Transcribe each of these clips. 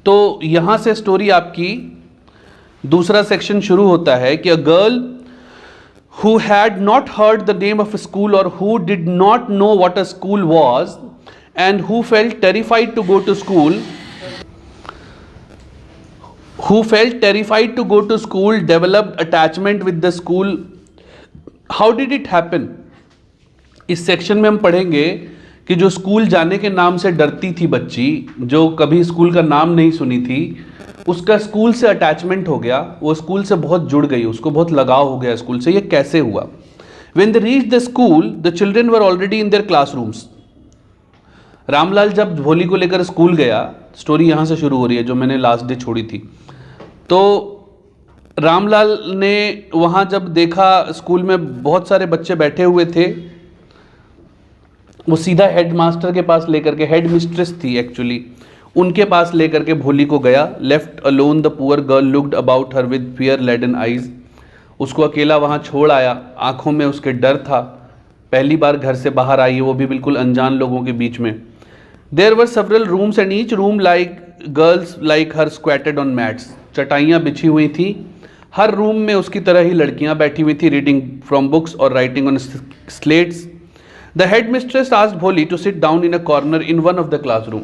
तो यहां से स्टोरी आपकी दूसरा सेक्शन शुरू होता है कि a girl who had not heard the name of school और who did not know what a school was and who felt terrified to go to school developed attachment with the school. How did it happen? इस section में हम पढ़ेंगे कि जो school जाने के नाम से डरती थी बच्ची, जो कभी स्कूल का नाम नहीं सुनी थी, उसका स्कूल से अटैचमेंट हो गया, वो स्कूल से बहुत जुड़ गई, उसको बहुत लगाव हो गया स्कूल से. ये कैसे हुआ? When they reached the school, the children were already in their classrooms. Ramlal जब भोली को लेकर स्कूल गया, स्टोरी यहाँ से शुरू हो रही है जो मैंने लास्ट डे छोड़ी थी. तो रामलाल ने वहाँ जब देखा स्कूल में बहुत सारे बच्चे बैठे हुए थे, वो सीधा हेड मास्टर के पास लेकर के, हेड मिस्ट्रेस थी एक्चुअली, उनके पास लेकर के भोली को गया. Left alone the poor girl looked about her with fear laden eyes. उसको अकेला वहाँ छोड़ आया, आंखों में उसके डर था. पहली बार घर से बाहर आई है, वो भी बिल्कुल अनजान लोगों के बीच में. There were several rooms and each room like girls like her squatted on mats. चटाइयाँ बिछी हुई थी, हर रूम में उसकी तरह ही लड़कियाँ बैठी हुई थी, रीडिंग फ्रॉम बुक्स और writing on slates. The head mistress asked Bholi to sit down in a corner in one of the classroom.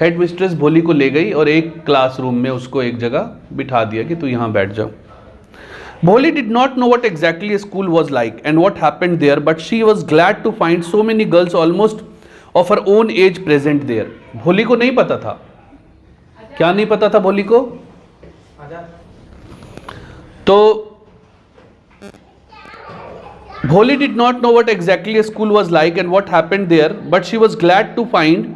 Head mistress Bholi को ले गई और एक क्लासरूम में उसको एक जगह बिठा दिया कि तू यहाँ बैठ जाओ. Bholi did not know what exactly school was like and what happened there, but she was glad to find so many girls almost of her own age present there. Bholi को नहीं पता था. क्या नहीं पता था भोली को? तो Bholi did not know what exactly a school was like and what happened there, but she was glad to find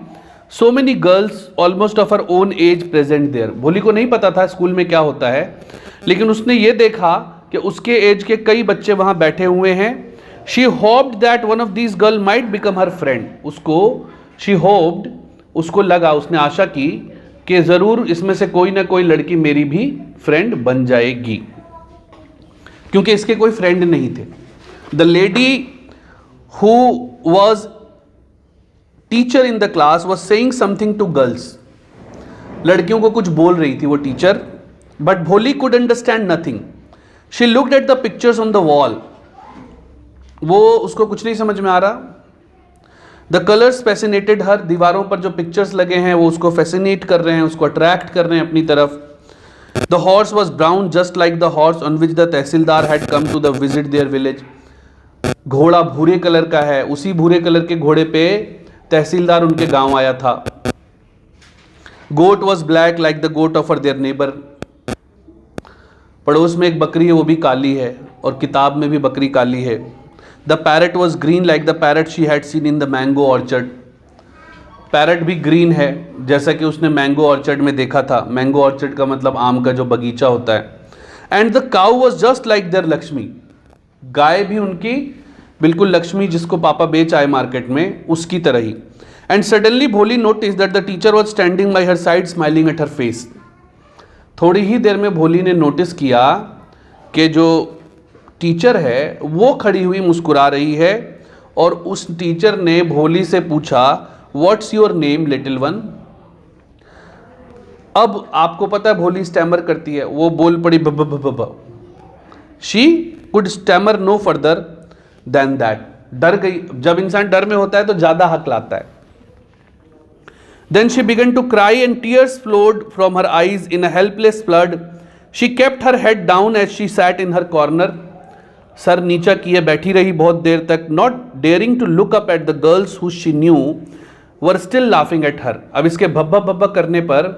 so many girls almost of her own age present there. भोली को नहीं पता था स्कूल में क्या होता है, लेकिन उसने ये देखा कि उसके एज के कई बच्चे वहाँ बैठे हुए हैं. She hoped that one of these girls might become her friend. उसको लगा, उसने आशा की कि ज़रूर इसमें से कोई ना कोई लड़की मेरी भी फ्रेंड बन जाएगी, क्योंकि इसके कोई फ्रेंड नहीं थे. The lady who was teacher in the class was saying something to girls. लड़कियों को कुछ बोल रही थी वो teacher, but Bholi could understand nothing. She looked at the pictures on the wall. वो उसको कुछ नहीं समझ में आ रहा. The colors fascinated her. दीवारों पर जो पिक्चर्स लगे हैं वो उसको फैसिनेट कर रहे हैं, उसको अट्रैक्ट कर रहे हैं अपनी तरफ. The horse was brown just like the horse on which the tehsildar had come to the visit their village. घोड़ा भूरे कलर का है, उसी भूरे कलर के घोड़े पे तहसीलदार उनके गांव आया था. Goat was black like the goat of their neighbour. पड़ोस में एक बकरी है, वो भी काली है, और किताब में भी बकरी काली है. The parrot was green like the parrot she had seen in the mango orchard. Parrot भी ग्रीन है जैसा कि उसने मैंगो ऑर्चर्ड में देखा था. मैंगो ऑर्चर्ड का मतलब आम का जो बगीचा होता है. And the cow was just like their Lakshmi. गाय भी उनकी बिल्कुल लक्ष्मी, जिसको पापा बेच आए मार्केट में, उसकी तरह ही. एंड सडनली भोली notice that the teacher was standing by her side smiling at her face. थोड़ी ही देर में भोली ने नोटिस किया कि जो टीचर है वो खड़ी हुई मुस्कुरा रही है, और उस टीचर ने भोली से पूछा, what's your name little one. अब आपको पता है भोली स्टैमर करती है, वो बोल पड़ी ब ब ब ब. She could stammer no further than that. डर गई. जब इंसान डर में होता है तो ज्यादा हक लाता है. Then she began to cry and tears flowed from her eyes in a helpless flood. She kept her head down as she sat in her corner. Sir नीचा किए बैठी रही बहुत देर तक, not daring to look up at the girls who she knew were still laughing at her. अब इसके भब्बा भब्बा करने पर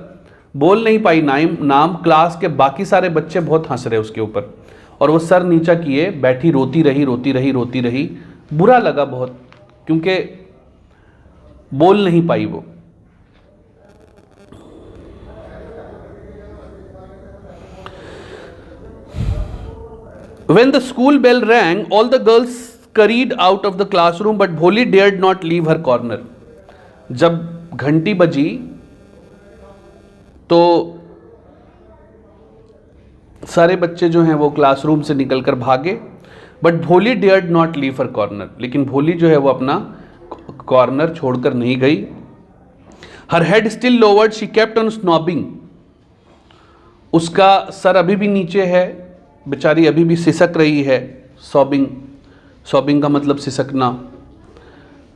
बोल नहीं पाई नाम. क्लास के बाकी सारे बच्चे बहुत हंस रहे उसके ऊपर, और वो सर नीचा किए बैठी रोती रही. बुरा लगा बहुत, क्योंकि बोल नहीं पाई वो. When the school bell rang, all the girls scurried out of the classroom, but Bholi dared not leave her corner. जब घंटी बजी तो सारे बच्चे जो हैं वो क्लासरूम से निकलकर भागे, बट भोली dared not leave her corner. लेकिन भोली जो है वो अपना कॉर्नर छोड़कर नहीं गई. Her head still lowered, she kept on snubbing. उसका सर अभी भी नीचे है, बेचारी अभी भी सिसक रही है, सॉबिंग, सॉबिंग का मतलब सिसकना।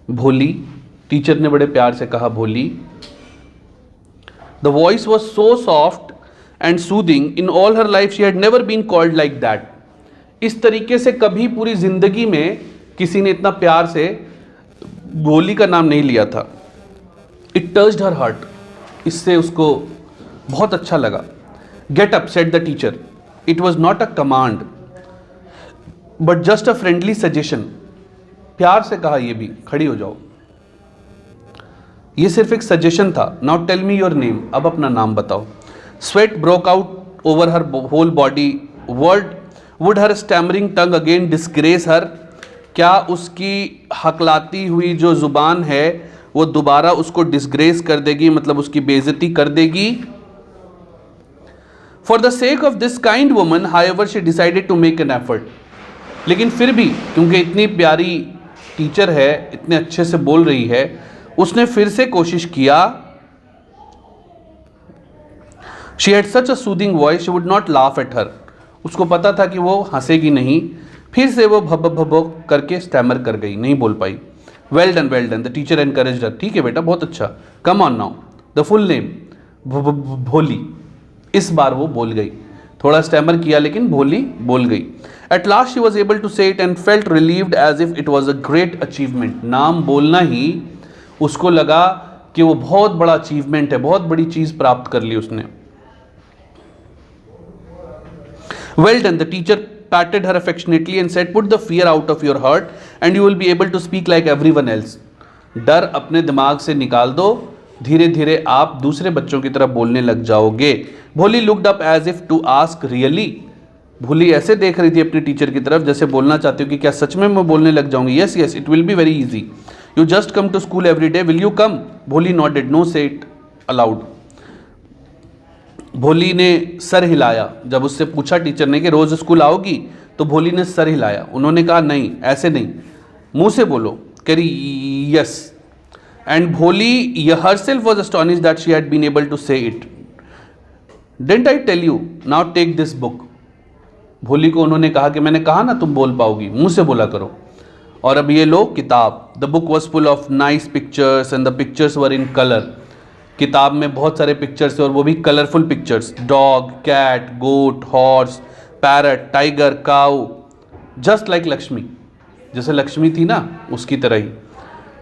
भोली, टीचर ने बड़े प्यार से कहा Bholi. The voice was so soft and soothing, in all her life she had never been called like that. इस तरीके से कभी पूरी जिंदगी में किसी ने इतना प्यार से भोली का नाम नहीं लिया था। इट टच्ड हर हार्ट, इससे उसको बहुत अच्छा लगा। Get up said the teacher, it was not a command but just a friendly suggestion. प्यार से कहा ये भी, खड़ी हो जाओ, ये सिर्फ एक सजेशन था। Now tell me your name, अब अपना नाम बताओ। Sweat broke out over her whole body. Would her stammering tongue again disgrace her, क्या उसकी हकलाती हुई जो जुबान है वो दोबारा उसको डिस्ग्रेस कर देगी, मतलब उसकी बेइज्जती कर देगी। For the sake of this kind woman however she decided to make an effort. लेकिन फिर भी क्योंकि इतनी प्यारी टीचर है, इतने अच्छे से बोल रही है, उसने फिर से कोशिश किया। She had such a soothing voice she would not laugh at her. उसको पता था कि वो हंसेगी नहीं। फिर से वो भब करके स्टैमर कर गई, नहीं बोल पाई। Well done the teacher encouraged her. ठीक है बेटा, बहुत अच्छा, come on now. The full name, Bholi. इस बार वो बोल गई, थोड़ा स्टैमर किया लेकिन भोली बोल गई। At last she was able to say it and felt relieved as if it was a great achievement. नाम बोलना ही उसको लगा कि वो बहुत बड़ा अचीवमेंट है, बहुत बड़ी चीज प्राप्त कर ली उसने। Well done, the teacher patted her affectionately and said, put the fear out of your heart and you will be able to speak like everyone else. डर अपने दिमाग से निकाल दो, धीरे धीरे आप दूसरे बच्चों की तरह बोलने लग जाओगे। Bholi looked up as if to ask really. Bholi ऐसे देख रही थी अपनी टीचर की तरफ जैसे बोलना चाहती हो कि क्या सच में मैं बोलने लग जाऊंगी। Yes yes, it will be very easy. You just come to school every day, will you come? Bholi nodded, no say it aloud. Bholi ने सर हिलाया। जब उससे पूछा टीचर ने कि रोज स्कूल आओगी, तो भोली ने सर हिलाया। उन्होंने कहा नहीं, ऐसे नहीं, मुंह से बोलो। कह रही yes. And Bholi herself was astonished that she had been able to say it. Didn't I tell you, now take this book. Bholi को उन्होंने कहा कि मैंने कहा ना तुम बोल पाओगी, मुंह से बोला करो, और अब ये लो किताब। The book was full of nice pictures and the pictures were in colour. किताब में बहुत सारे पिक्चर्स थे और वो भी colourful pictures. Dog, cat, goat, horse, parrot, tiger, cow, just like Lakshmi, जैसे लक्ष्मी थी ना उसकी तरह ही।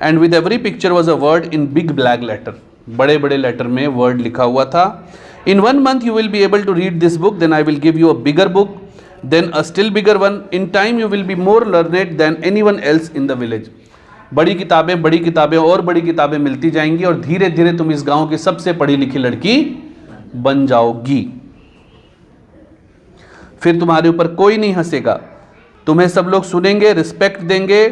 And with every picture was a word in big black letter. बड़े बड़े लेटर में वर्ड लिखा हुआ था। इन 1 month you will be able to read this book, then I will give you a bigger book, then a still bigger one. In time you will be more learned than anyone else in the village. बड़ी किताबें और बड़ी किताबें मिलती जाएंगी और धीरे धीरे तुम इस गांव की सबसे पढ़ी लिखी लड़की बन जाओगी। फिर तुम्हारे ऊपर कोई नहीं हंसेगा, तुम्हें सब लोग सुनेंगे, रिस्पेक्ट देंगे,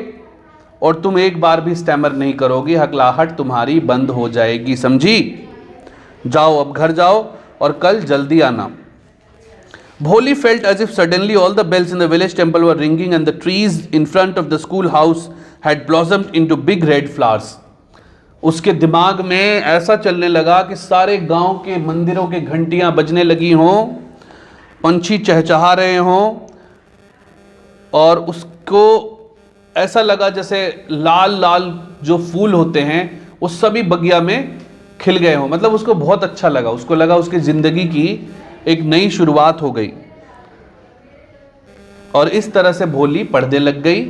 और तुम एक बार भी स्टैमर नहीं करोगी, हकलाहट तुम्हारी बंद हो जाएगी, समझी? जाओ, अब घर जाओ और कल जल्दी आना। Bholi felt as if suddenly all the bells in the village temple were ringing and the trees in front of the school house had blossomed into big red flowers. उसके दिमाग में ऐसा चलने लगा कि सारे गांव के मंदिरों के घंटियां बजने लगी हों, पंछी चहचहा रहे हों, और उसको ऐसा लगा जैसे लाल लाल जो फूल होते हैं वो सभी बगिया में खिल गए हों। मतलब उसको बहुत अच्छा लगा, उसको लगा उसकी जिंदगी की एक नई शुरुआत हो गई। और इस तरह से भोली पढ़ने लग गई।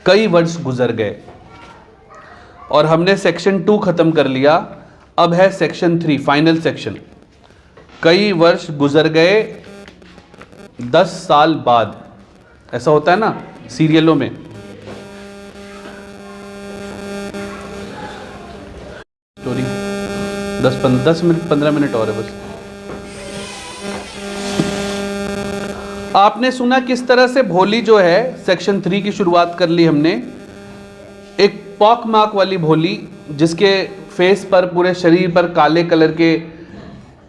कई वर्ष गुजर गए और हमने सेक्शन 2 खत्म कर लिया। अब है सेक्शन 3, फाइनल सेक्शन। कई वर्ष गुजर गए 10 साल बाद, ऐसा होता है ना सीरियलों में। स्टोरी 10 मिनट 15 मिनट और है बस। आपने सुना किस तरह से भोली जो है सेक्शन 3 की शुरुआत कर ली हमने। एक पॉक मार्क वाली भोली जिसके फेस पर, पूरे शरीर पर काले कलर के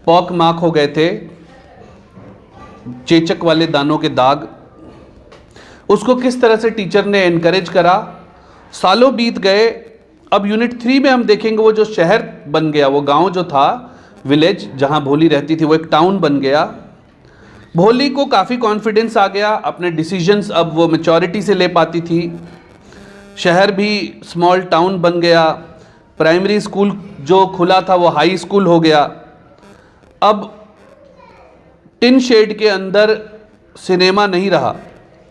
पॉक मार्क हो गए थे, चेचक वाले दानों के दाग। उसको किस तरह से टीचर ने एनकरेज करा। सालों बीत गए। अब यूनिट 3 में हम देखेंगे वो जो शहर बन गया, वो गांव जो था विलेज जहाँ भोली रहती थी वो एक टाउन बन गया। भोली को काफ़ी कॉन्फिडेंस आ गया, अपने डिसीजंस अब वो मैच्योरिटी से ले पाती थी। शहर भी स्मॉल टाउन बन गया। प्राइमरी स्कूल जो खुला था वो हाई स्कूल हो गया। अब टिन शेड के अंदर सिनेमा नहीं रहा,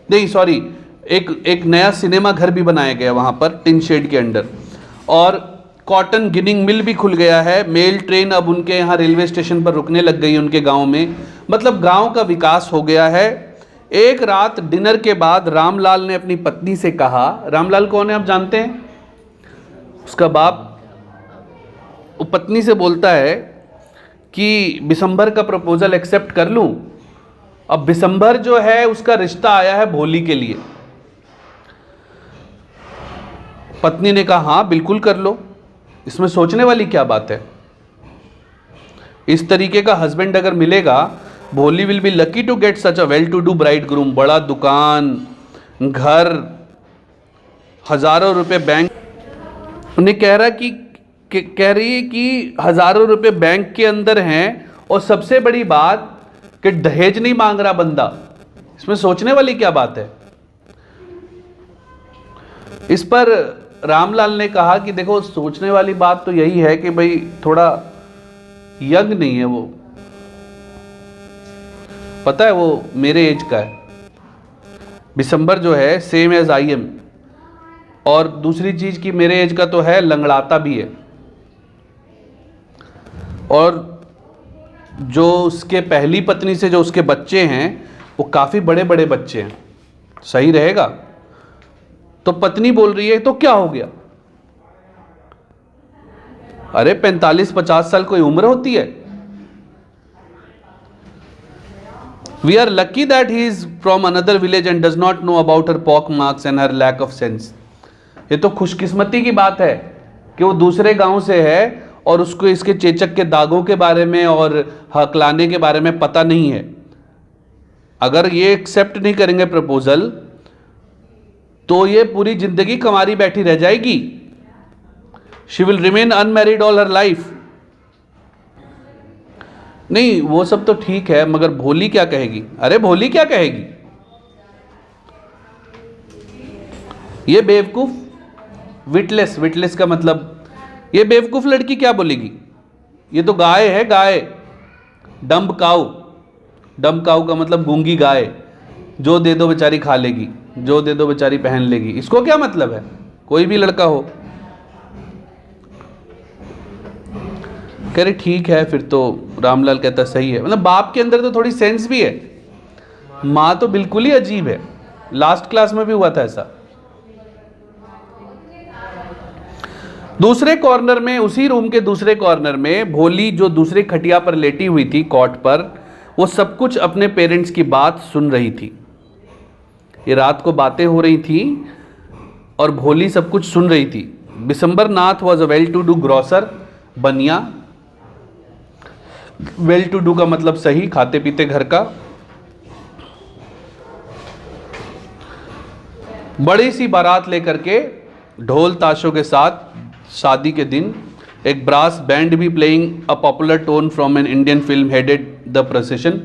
नहीं सॉरी, एक नया सिनेमा घर भी बनाया गया वहाँ पर टिन शेड के अंदर। और कॉटन गिनिंग मिल भी खुल गया है। मेल ट्रेन अब उनके यहाँ रेलवे स्टेशन पर रुकने लग गई उनके गांव में। मतलब गांव का विकास हो गया है। एक रात डिनर के बाद रामलाल ने अपनी पत्नी से कहा, रामलाल कौन है आप जानते हैं? उसका बाप। वो पत्नी से बोलता है कि बिशंबर का प्रपोजल एक्सेप्ट कर लूं। अब बिशंबर जो है उसका रिश्ता आया है भोली के लिए। पत्नी ने कहा हाँ बिल्कुल कर लो, इसमें सोचने वाली क्या बात है। इस तरीके का हस्बैंड अगर मिलेगा, Bholi will be lucky to get such a well to do bridegroom. बड़ा दुकान, घर, हजारों रुपए बैंक। उन्हें कह रही है कि हजारों रुपए बैंक के अंदर हैं और सबसे बड़ी बात कि दहेज नहीं मांग रहा बंदा। इसमें सोचने वाली क्या बात है। इस पर रामलाल ने कहा कि देखो सोचने वाली बात तो यही है कि भाई थोड़ा यंग नहीं है वो, पता है वो मेरे एज का है। बिशंबर जो है सेम एज आई एम। और दूसरी चीज कि मेरे एज का तो है, लंगड़ाता भी है। और जो उसके पहली पत्नी से जो उसके बच्चे हैं वो काफी बड़े बड़े बच्चे हैं। सही रहेगा। तो पत्नी बोल रही है तो क्या हो गया, अरे 45-50 साल कोई उम्र होती है। We are lucky that he is from another village and does not know about her pock marks and her lack of sense. ये तो खुशकिस्मती की बात है कि वो दूसरे गांव से है और उसको इसके चेचक के दागों के बारे में और हकलाने के बारे में पता नहीं है। अगर ये एक्सेप्ट नहीं करेंगे प्रपोजल तो ये पूरी जिंदगी कंवारी बैठी रह जाएगी। She will remain unmarried all her life. नहीं वो सब तो ठीक है, मगर भोली क्या कहेगी? अरे भोली क्या कहेगी? ये बेवकूफ, विटलेस, विटलेस का मतलब ये बेवकूफ लड़की क्या बोलेगी? ये तो गाय है, गाय, डम्ब काऊ। डम्ब काऊ का मतलब गूंगी गाय, जो दे दो बेचारी खा लेगी, जो दे दो बेचारी पहन लेगी। इसको क्या मतलब है? कोई भी लड़का हो। कह रही ठीक है फिर तो। रामलाल कहता सही है। मतलब बाप के अंदर तो थोड़ी सेंस भी है, माँ तो बिल्कुल ही अजीब है। लास्ट क्लास में भी हुआ था ऐसा। दूसरे कॉर्नर में, उसी रूम के दूसरे कॉर्नर में भोली जो दूसरे खटिया पर लेटी हुई थी कॉट पर, वो सब कुछ अपने पेरेंट्स की बात सुन रही थी। ये रात को बातें हो रही थी और भोली सब कुछ सुन रही थी। Bishambar Nath was a well to do grocer, bania. Well to do का मतलब सही, खाते पीते घर का। बड़ी सी बारात लेकर के ढोल ताशों के साथ शादी के दिन एक ब्रास बैंड भी playing a popular tone from an Indian film headed the procession.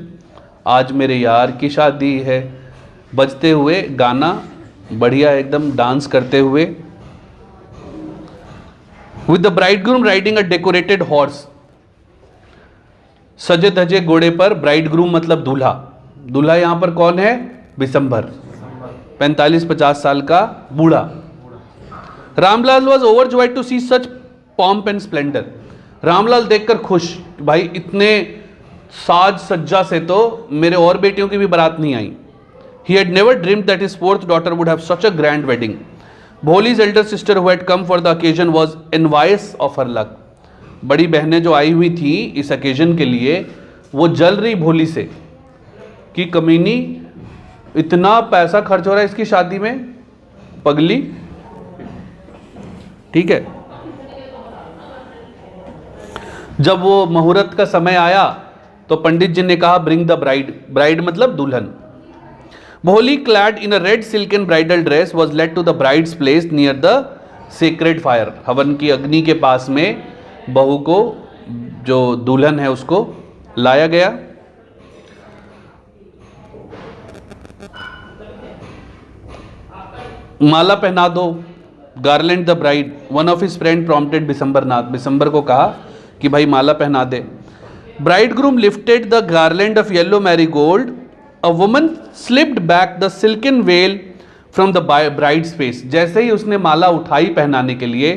आज मेरे यार की शादी है बजते हुए गाना, बढ़िया एकदम डांस करते हुए। With the bridegroom riding a decorated horse. सजे धजे घोड़े पर, ब्राइडग्रूम मतलब दूल्हा। दूल्हा यहां पर कौन है? बिशंबर, 45-50 साल का बूढ़ा। Ramlal was overjoyed to see such pomp and splendour. Ramlal देखकर खुश, भाई इतने साज सज्जा से तो मेरे और बेटियों की भी बारात नहीं आई। He had never dreamed that his fourth daughter would have such a grand wedding. Bholi's elder sister who had come for the occasion was envious of her luck. बड़ी बहनें जो आई हुई थी इस occasion के लिए, वो जल रही भोली से कि कमीनी इतना पैसा खर्च हो रहा है इसकी शादी में, पगली। ठीक है। जब वो मुहूर्त का समय आया तो पंडित जी ने कहा ब्रिंग द ब्राइड। ब्राइड मतलब दुल्हन। Bholi, clad in a red silken bridal dress, was led to the bride's place near the sacred fire. हवन की अग्नि के पास में बहू को जो दुल्हन है उसको लाया गया। माला पहना दो, garland the bride. One of his friend prompted Bisambarnath, Bisambar को कहा कि भाई माला पहना दे। Bride groom lifted the garland of yellow marigold, a woman slipped back the silken veil from the bride's face. जैसे ही उसने माला उठाई पहनाने के लिए,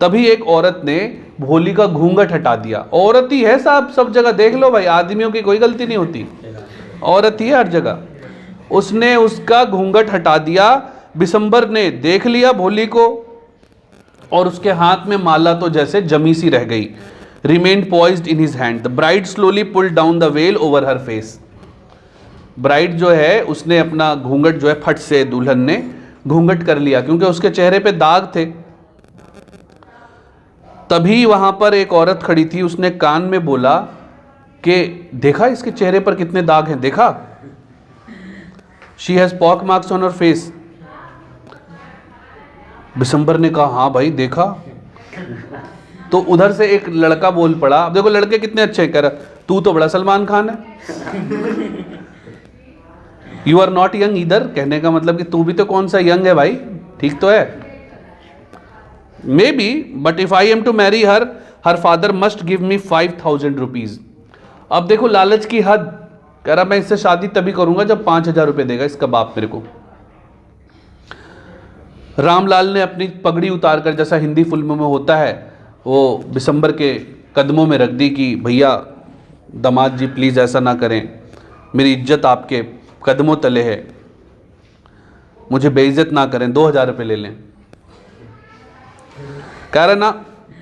तभी एक औरत ने भोली का घूंघट हटा दिया। औरत ही है साहब, सब जगह देख लो भाई, आदमियों की कोई गलती नहीं होती, औरत ही है हर जगह। उसने उसका घूंघट हटा दिया। बिसंबर ने देख लिया भोली को और उसके हाथ में माला तो जैसे जमी सी रह गई। Remained poised in his hand. The bride slowly pulled down the well over her face. Bride जो है उसने अपना घूंघट जो है फट से, दुल्हन ने घूंघट कर लिया क्योंकि उसके चेहरे पे दाग थे। तभी वहां पर एक औरत खड़ी थी, उसने कान में बोला कि देखा इसके चेहरे पर कितने दाग हैं, देखा, she has pock marks on her face. Bisambar ने कहा हाँ भाई देखा। तो उधर से एक लड़का बोल पड़ा, अब देखो लड़के कितने अच्छे हैं, कह रहा तू तो बड़ा सलमान खान है, यू आर नॉट यंग इधर, कहने का मतलब कि तू भी तो कौन सा यंग है भाई, ठीक तो है। May be, but if I am to marry her, her father must give me 5000 rupees. अब देखो लालच की हद, कह रहा मैं इससे शादी तभी करूंगा जब 5000 रुपये देगा इसका बाप मेरे को। रामलाल ने अपनी पगड़ी उतारकर, जैसा हिंदी फिल्मों में होता है, वो बिसंबर के कदमों में रख दी कि भैया दामाद जी प्लीज़ ऐसा ना करें, मेरी इज्जत आपके कदमों तले है, मुझे बेइज्जत ना करें, 2000 रुपये ले लें। कह रहा ना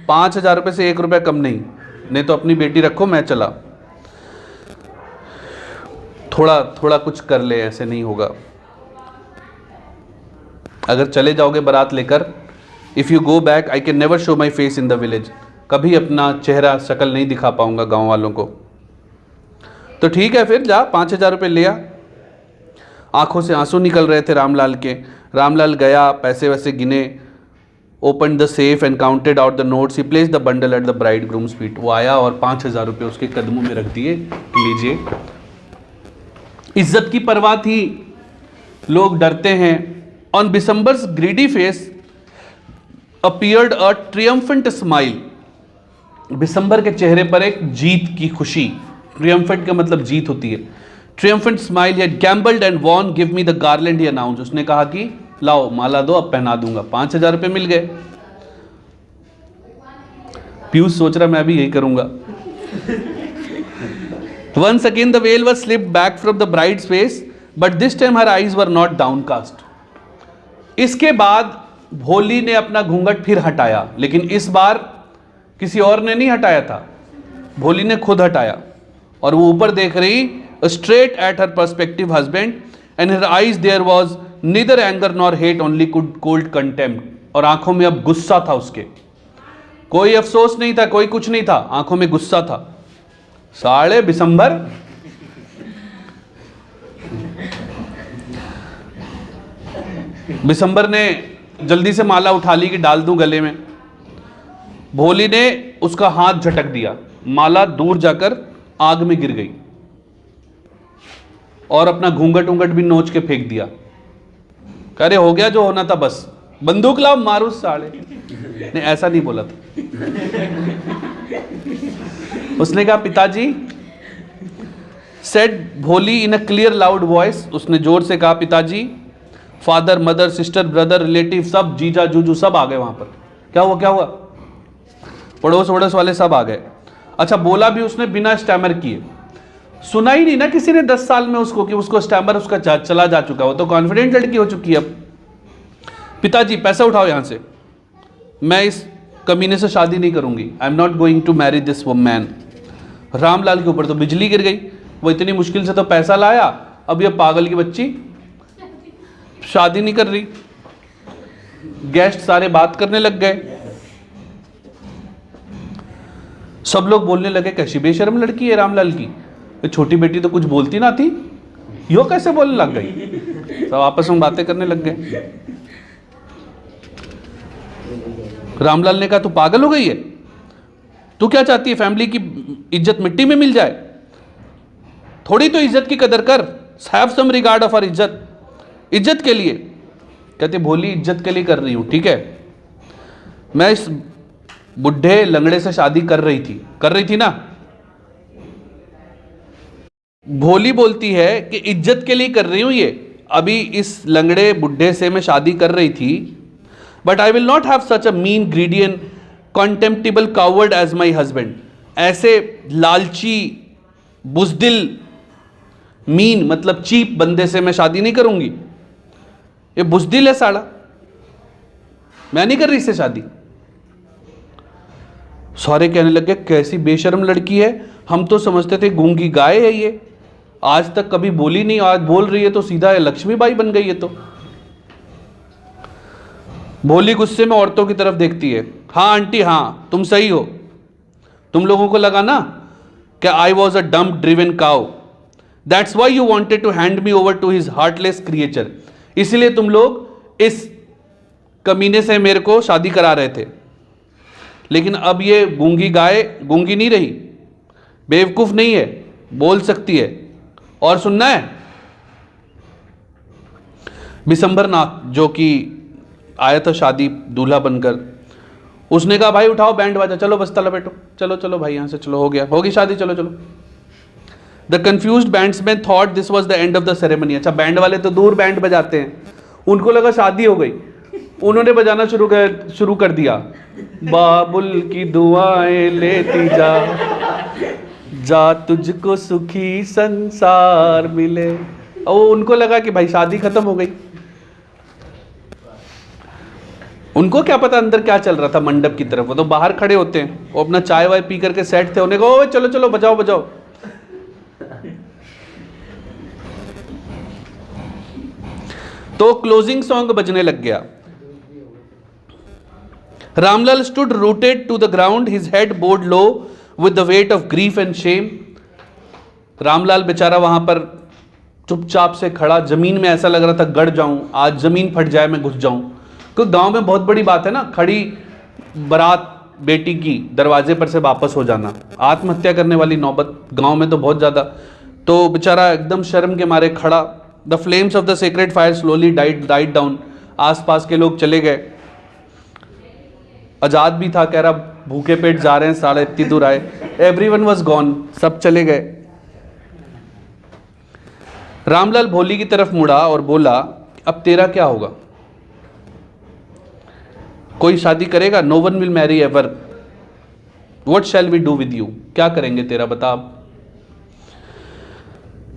5000 रुपये से 1 रुपया कम नहीं तो अपनी बेटी रखो, मैं चला, थोड़ा थोड़ा कुछ कर ले, ऐसे नहीं होगा। अगर चले जाओगे बारात लेकर, if you go back I can never show my face in the village, कभी अपना चेहरा शक्ल नहीं दिखा पाऊंगा गांव वालों को। तो ठीक है फिर जा, 5000 रुपये लिया। आंखों से आंसू निकल रहे थे रामलाल के। रामलाल गया, पैसे वैसे गिने, open the safe and counted out the notes, he place the bundle at the bride grooms feet. वो आया और 5000 रुपये उसके कदमों में रख दिए, लीजिए। इज्जत की परवाह थी, लोग डरते हैं। On Bisambar's greedy face appeared a triumphant smile. Bisambar के चेहरे पर एक जीत की खुशी, ट्रियम्फेंट का मतलब जीत होती है। Triumphant smile, he had gambled and won, give me the garland, he announce. उसने कहा कि लाओ माला दो, अब पहना दूंगा। 5000 रुपये मिल गए। पीयूष सोच रहा मैं भी यही करूंगा। Once again the veil was slipped back from the bride's face, but this time her eyes were not downcast. इसके बाद भोली ने अपना घूंघट फिर हटाया, लेकिन इस बार किसी और ने नहीं हटाया था, भोली ने खुद हटाया और वो ऊपर देख रही, straight at her prospective husband, and her eyes there was neither anger nor hate, only cold contempt. और आंखों में अब गुस्सा था उसके, कोई अफसोस नहीं था, कोई कुछ नहीं था, आंखों में गुस्सा था। साले बिसंबर, बिसंबर ने जल्दी से माला उठा ली कि डाल दूं गले में। भोली ने उसका हाथ झटक दिया, माला दूर जाकर आग में गिर गई और अपना घूंघट उंगट भी नोच के फेंक दिया। कह रहे हो गया जो होना था, बस बंदूक लाओ मारो साले। ने ऐसा नहीं बोला था, उसने कहा पिताजी, सेड भोली इन अ क्लियर लाउड वॉइस, उसने जोर से कहा पिताजी। Father, mother, sister, brother, relative सब, जीजा जूजू सब आ गए वहां पर। क्या हुआ क्या हुआ? पड़ोस वड़ोस वाले सब आ गए। अच्छा, बोला भी उसने बिना स्टैमर किए, सुना ही नहीं ना किसी ने 10 साल में उसको कि उसको स्टैमर उसका चला जा चुका, वो तो कॉन्फिडेंट लड़की हो चुकी है अब। पिताजी पैसा उठाओ यहां से, मैं इस कमीने से शादी नहीं करूंगी, I am not going to marry this man. Ramlal के ऊपर तो बिजली गिर गई, वो इतनी मुश्किल से तो पैसा लाया, अब ये पागल की बच्ची शादी नहीं कर रही। गेस्ट सारे बात करने लग गए, सब लोग बोलने लगे कैसी बेशर्म लड़की है रामलाल की, छोटी बेटी तो कुछ बोलती ना थी, यो कैसे बोलने लग गई। सब आपस में बातें करने लग गए। रामलाल ने कहा तू पागल हो गई है, तू क्या चाहती है, फैमिली की इज्जत मिट्टी में मिल जाए? थोड़ी तो इज्जत की कदर कर, have some regard of our इज्जत, इज्जत के लिए। कहते भोली इज्जत के लिए कर रही हूं, ठीक है, मैं इस बुढ़े लंगड़े से शादी कर रही थी ना। भोली बोलती है कि इज्जत के लिए कर रही हूं, ये अभी इस लंगड़े बुढ़े से मैं शादी कर रही थी, but I will not have such a mean greedy and contemptible coward as my husband. ऐसे लालची, बुजदिल, मीन मतलब चीप बंदे से मैं शादी नहीं करूंगी। ये बुजदिल है साला, मैं नहीं कर रही इससे शादी। सारे कहने लगे कैसी बेशर्म लड़की है, हम तो समझते थे गूंगी गाय है ये, आज तक कभी बोली नहीं, आज बोल रही है तो सीधा लक्ष्मीबाई बन गई है। तो भोली गुस्से में औरतों की तरफ देखती है। हाँ आंटी, हाँ तुम सही हो, तुम लोगों को लगा ना कि I was a dumb driven cow, that's why you wanted to hand me over to his heartless creature. इसलिए तुम लोग इस कमीने से मेरे को शादी करा रहे थे, लेकिन अब ये गूंगी गाय गूंगी नहीं रही, बेवकूफ नहीं है, बोल सकती है। और सुनना है, बिशंबरनाथ जो कि आया था शादी दूल्हा बनकर, उसने कहा भाई उठाओ बैंड बाजा, चलो बस्ता लपेटो, चलो चलो भाई यहां से चलो, हो गया, होगी शादी, चलो चलो। The confused bandsman thought this was the end of the ceremony. अच्छा, बैंड वाले तो दूर बैंड बजाते हैं, उनको लगा शादी हो गई, उन्होंने बजाना शुरू कर दिया, बाबुल की दुआएं लेती जा, जा तुझको सुखी संसार मिले। और उनको लगा कि भाई शादी खत्म हो गई। उनको क्या पता अंदर क्या चल रहा था मंडप की तरफ, वो तो बाहर खड़े होते हैं, वो अपना चाय वाय पी करके सेट थे, उन्हें कहा चलो चलो बजाओ बजाओ। तो क्लोजिंग सॉन्ग बजने लग गया। Ramlal stood rooted to the ground, his head bowed low with the weight of grief and shame. Ramlal बेचारा वहां पर चुपचाप से खड़ा, जमीन में ऐसा लग रहा था गड़ जाऊं, आज जमीन फट जाए मैं घुस जाऊं। क्योंकि गांव में बहुत बड़ी बात है ना, खड़ी बारात बेटी की दरवाजे पर से वापस हो जाना, आत्महत्या करने वाली नौबत गांव में तो बहुत ज्यादा। तो बेचारा एकदम शर्म के मारे खड़ा। The flames of the sacred fire slowly died down. आसपास के लोग चले गए। आजाद भी था, कह रहा भूखे पेट जा रहे हैं साले, इतनी दूर आए। एवरीवन वाज गॉन, सब चले गए। रामलाल भोली की तरफ मुड़ा और बोला, अब तेरा क्या होगा? कोई शादी करेगा? No one will marry ever. What shall we do with you? क्या करेंगे तेरा, बता।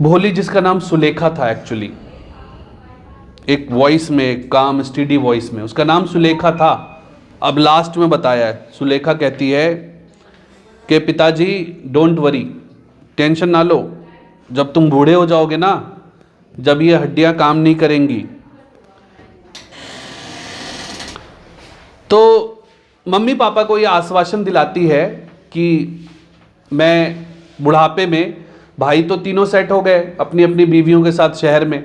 भोली, जिसका नाम सुलेखा था एक्चुअली, एक वॉइस में, काम स्टडी वॉइस में उसका नाम सुलेखा था, अब लास्ट में बताया है। सुलेखा कहती है कि पिताजी डोंट वरी, टेंशन ना लो, जब तुम बूढ़े हो जाओगे ना, जब ये हड्डियां काम नहीं करेंगी, तो मम्मी पापा को ये आश्वासन दिलाती है कि मैं बुढ़ापे में, भाई तो तीनों सेट हो गए अपनी अपनी बीवियों के साथ शहर में,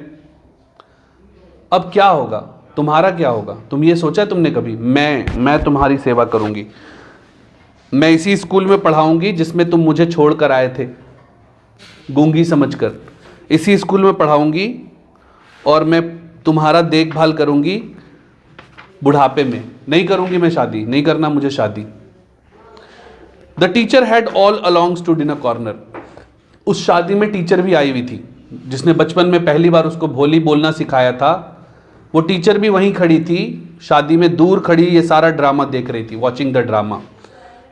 अब क्या होगा, तुम्हारा क्या होगा? तुम ये सोचा तुमने कभी? मैं तुम्हारी सेवा करूंगी, मैं इसी स्कूल में पढ़ाऊंगी जिसमें तुम मुझे छोड़कर आए थे गूंगी समझकर, इसी स्कूल में पढ़ाऊंगी और मैं तुम्हारा देखभाल करूंगी बुढ़ापे में। नहीं करूंगी मैं शादी, नहीं करना मुझे शादी। The teacher had all along stood in a corner. उस शादी में टीचर भी आई हुई थी, जिसने बचपन में पहली बार उसको भोली बोलना सिखाया था। वो टीचर भी वहीं खड़ी थी शादी में, दूर खड़ी, ये सारा ड्रामा देख रही थी, वॉचिंग द ड्रामा।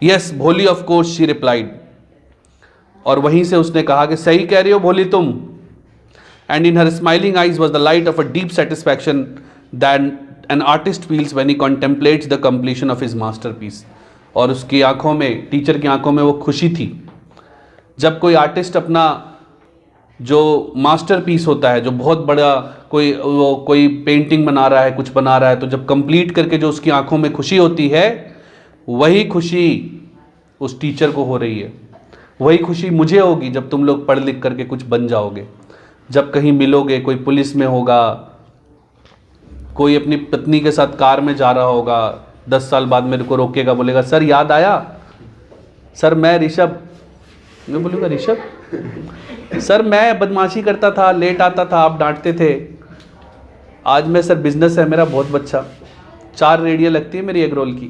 यस भोली, ऑफ कोर्स, शी रिप्लाइड। और वहीं से उसने कहा कि सही कह रही हो भोली तुम। And in her smiling eyes was the light of a deep satisfaction that an artist feels when he contemplates the completion of his masterpiece. और उसकी आंखों में, टीचर की आंखों में वो खुशी थी जब कोई आर्टिस्ट अपना जो मास्टरपीस होता है, जो बहुत बड़ा कोई पेंटिंग बना रहा है, कुछ बना रहा है, तो जब कंप्लीट करके जो उसकी आंखों में खुशी होती है, वही खुशी उस टीचर को हो रही है। वही खुशी मुझे होगी जब तुम लोग पढ़ लिख करके कुछ बन जाओगे, जब कहीं मिलोगे, कोई पुलिस में होगा, कोई अपनी पत्नी के साथ कार में जा रहा होगा, 10 साल बाद मेरे को रोकेगा, बोलेगा सर याद आया, सर मैं ऋषभ, मैं बोलूँगा ऋषभ सर मैं बदमाशी करता था, लेट आता था, आप डांटते थे। आज मैं सर बिजनेस है मेरा बहुत अच्छा, 4 रेडियो लगती है मेरी एग रोल की।